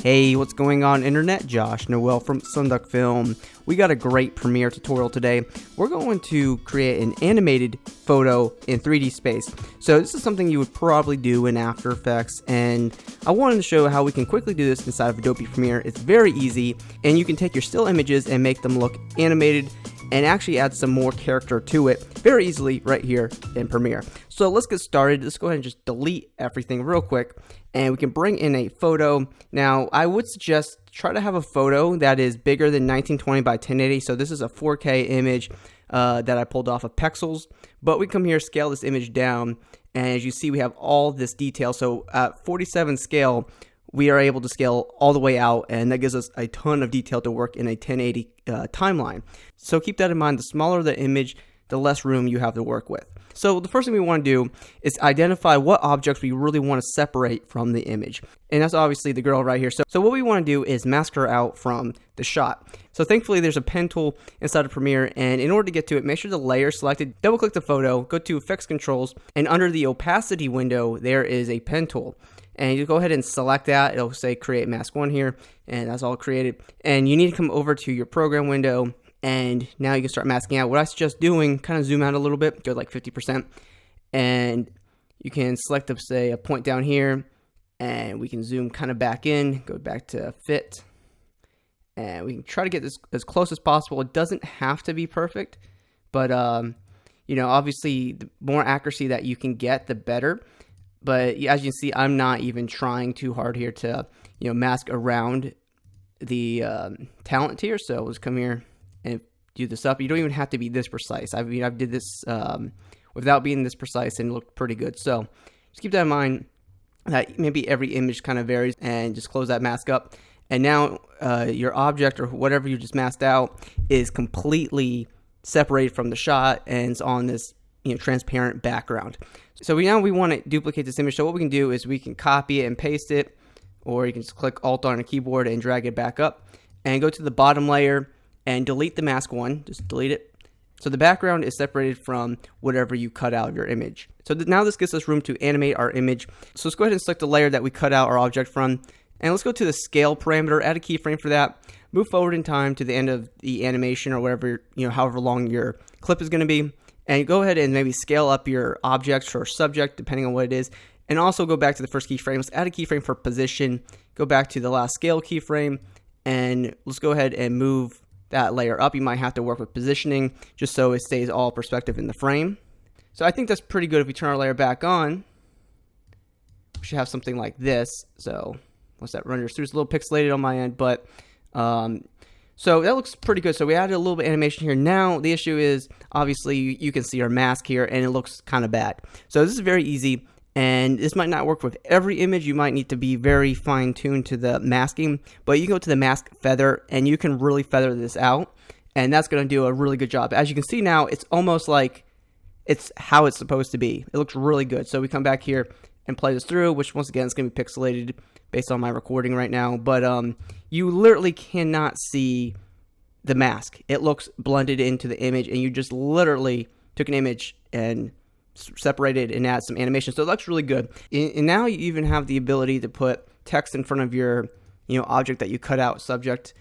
Hey, what's going on internet? Josh Noel from SonduckFilm. We got a great Premiere tutorial today. We're going to create an animated photo in 3D space. So this is something you would probably do in After Effects, and I wanted to show how we can quickly do this inside of Adobe Premiere. It's very easy, and you can take your still images and make them look animated and actually add some more character to it very easily right here in Premiere. So let's get started. Let's go ahead and just delete everything real quick, and we can bring in a photo. Now, I would suggest try to have a photo that is bigger than 1920 by 1080. So this is a 4K image that I pulled off of Pexels, but we come here, scale this image down, and as you see, we have all this detail. So at 47 scale, we are able to scale all the way out, and that gives us a ton of detail to work in a 1080 timeline. So keep that in mind. The smaller the image, the less room you have to work with. So the first thing we want to do is identify what objects we really want to separate from the image. And that's obviously the girl right here. So what we want to do is mask her out from the shot. So thankfully there's a pen tool inside of Premiere, and in order to get to it, make sure the layer is selected, double click the photo, go to Effects Controls, and under the opacity window there is a pen tool. And you go ahead and select that. It'll say create mask 1 here, and that's all created. And you need to come over to your program window, and now you can start masking out. What I suggest doing, kind of zoom out a little bit, go like 50%, and you can select, say, a point down here, and we can zoom kind of back in, go back to fit, and we can try to get this as close as possible. It doesn't have to be perfect, but you know, obviously the more accuracy that you can get, the better. But as you can see, I'm not even trying too hard here to, you know, mask around the talent tier. So let's come here and do this up. You don't even have to be this precise. I mean, I've did this without being this precise, and it looked pretty good. So just keep that in mind, that maybe every image kind of varies, and just close that mask up. And now your object, or whatever you just masked out, is completely separated from the shot, and it's on this, you know, transparent background. So now we want to duplicate this image. So what we can do is we can copy it and paste it, or you can just click Alt on a keyboard and drag it back up, and go to the bottom layer and delete the mask 1. Just delete it. So the background is separated from whatever you cut out of your image. So now this gives us room to animate our image. So let's go ahead and select the layer that we cut out our object from, and let's go to the scale parameter, add a keyframe for that, move forward in time to the end of the animation, or whatever, you know, however long your clip is going to be. And go ahead and maybe scale up your object or subject, depending on what it is. And also go back to the first keyframe. Let's add a keyframe for position. Go back to the last scale keyframe. And let's go ahead and move that layer up. You might have to work with positioning just so it stays all perspective in the frame. So I think that's pretty good. If we turn our layer back on, we should have something like this. So once that renders through, it's a little pixelated on my end, but so that looks pretty good. So we added a little bit of animation here. Now the issue is, obviously, you can see our mask here, and it looks kind of bad. So this is very easy, and this might not work with every image. You might need to be very fine-tuned to the masking, but you can go to the mask feather, and you can really feather this out, and that's going to do a really good job. As you can see now, it's almost like it's how it's supposed to be. It looks really good. So we come back here and play this through, which once again is going to be pixelated based on my recording right now, but you literally cannot see the mask. It looks blended into the image, and you just literally took an image and separated and add some animation. So it looks really good. And now you even have the ability to put text in front of your, you know, object that you cut out, subject.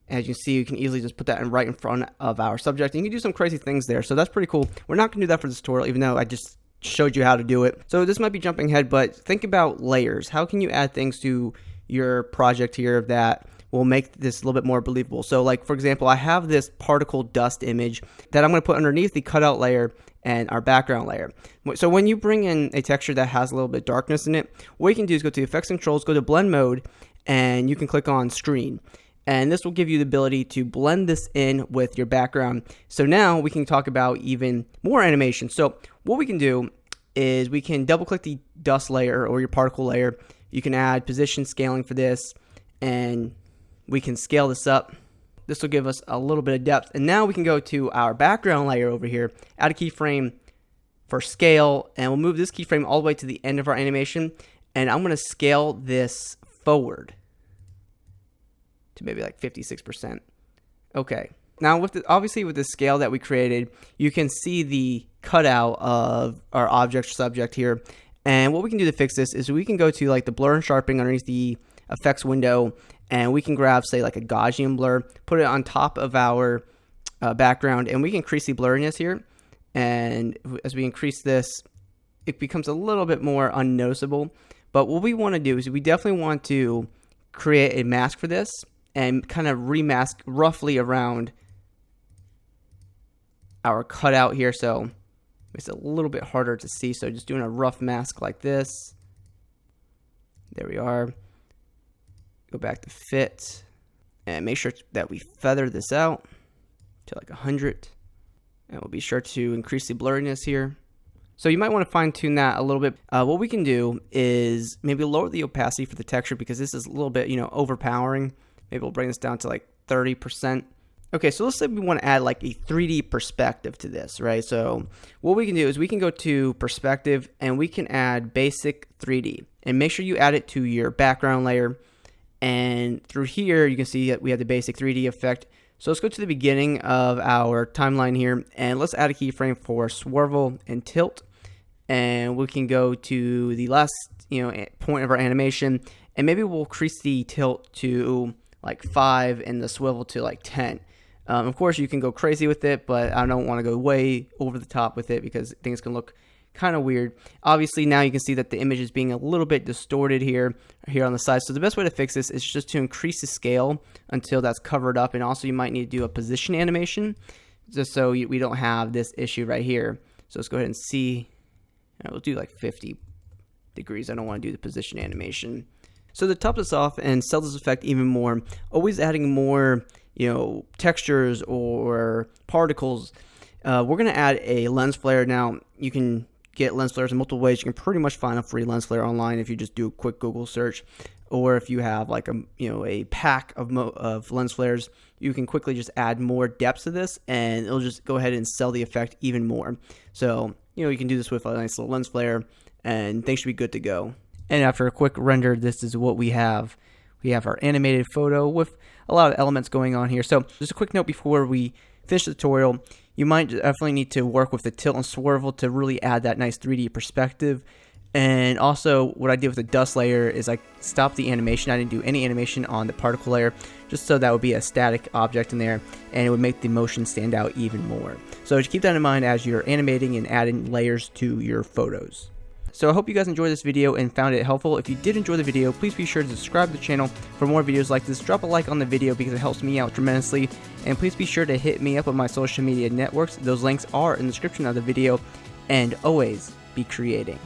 As you see, you can easily just put that right in front of our subject, and you can do some crazy things there. So that's pretty cool. We're not going to do that for this tutorial, even though I just showed you how to do it. So this might be jumping ahead, but think about layers. How can you add things to your project here that will make this a little bit more believable? So like, for example, I have this particle dust image that I'm going to put underneath the cutout layer and our background layer. So when you bring in a texture that has a little bit of darkness in it, what you can do is go to Effects Controls, go to Blend Mode, and you can click on Screen. And this will give you the ability to blend this in with your background. So now we can talk about even more animation. So what we can do is we can double click the dust layer or your particle layer. You can add position scaling for this, and we can scale this up. This will give us a little bit of depth. And now we can go to our background layer over here, add a keyframe for scale, and we'll move this keyframe all the way to the end of our animation. And I'm going to scale this forward to maybe like 56%. Okay. Now, obviously with the scale that we created, you can see the cutout of our object subject here. And what we can do to fix this is we can go to like the blur and sharpening underneath the effects window, and we can grab, say, like a Gaussian blur, put it on top of our background, and we can increase the blurriness here. And as we increase this, it becomes a little bit more unnoticeable. But what we want to do is we definitely want to create a mask for this and kind of remask roughly around our cutout here, so it's a little bit harder to see. So just doing a rough mask like this. There we are. Go back to fit and make sure that we feather this out to like 100, and we'll be sure to increase the blurriness here. So you might want to fine tune that a little bit. What we can do is maybe lower the opacity for the texture, because this is a little bit, overpowering. Maybe we'll bring this down to like 30%. Okay, so let's say we want to add like a 3D perspective to this, right? So what we can do is we can go to perspective and we can add basic 3D, and make sure you add it to your background layer. And through here, you can see that we have the basic 3D effect. So let's go to the beginning of our timeline here, and let's add a keyframe for swivel and tilt. And we can go to the last, point of our animation, and maybe we'll increase the tilt to like 5 and the swivel to like 10. Of course, you can go crazy with it, but I don't want to go way over the top with it because things can look kind of weird. Obviously, now you can see that the image is being a little bit distorted here on the side. So the best way to fix this is just to increase the scale until that's covered up. And also, you might need to do a position animation just so we don't have this issue right here. So let's go ahead and see. We'll do like 50 degrees. I don't want to do the position animation. So to top this off and sell this effect even more, always adding more textures or particles, we're going to add a lens flare. Now, you can get lens flares in multiple ways. You can pretty much find a free lens flare online if you just do a quick Google search, or if you have like a pack of lens flares, you can quickly just add more depth to this, and it'll just go ahead and sell the effect even more. So you can do this with a nice little lens flare, and things should be good to go. And after a quick render, this is what we have. We have our animated photo with a lot of elements going on here. So just a quick note before we finish the tutorial, you might definitely need to work with the tilt and swivel to really add that nice 3D perspective. And also, what I did with the dust layer is I stopped the animation. I didn't do any animation on the particle layer, just so that would be a static object in there, and it would make the motion stand out even more. So just keep that in mind as you're animating and adding layers to your photos. So I hope you guys enjoyed this video and found it helpful. If you did enjoy the video, please be sure to subscribe to the channel for more videos like this. Drop a like on the video because it helps me out tremendously. And please be sure to hit me up on my social media networks. Those links are in the description of the video. And always be creating.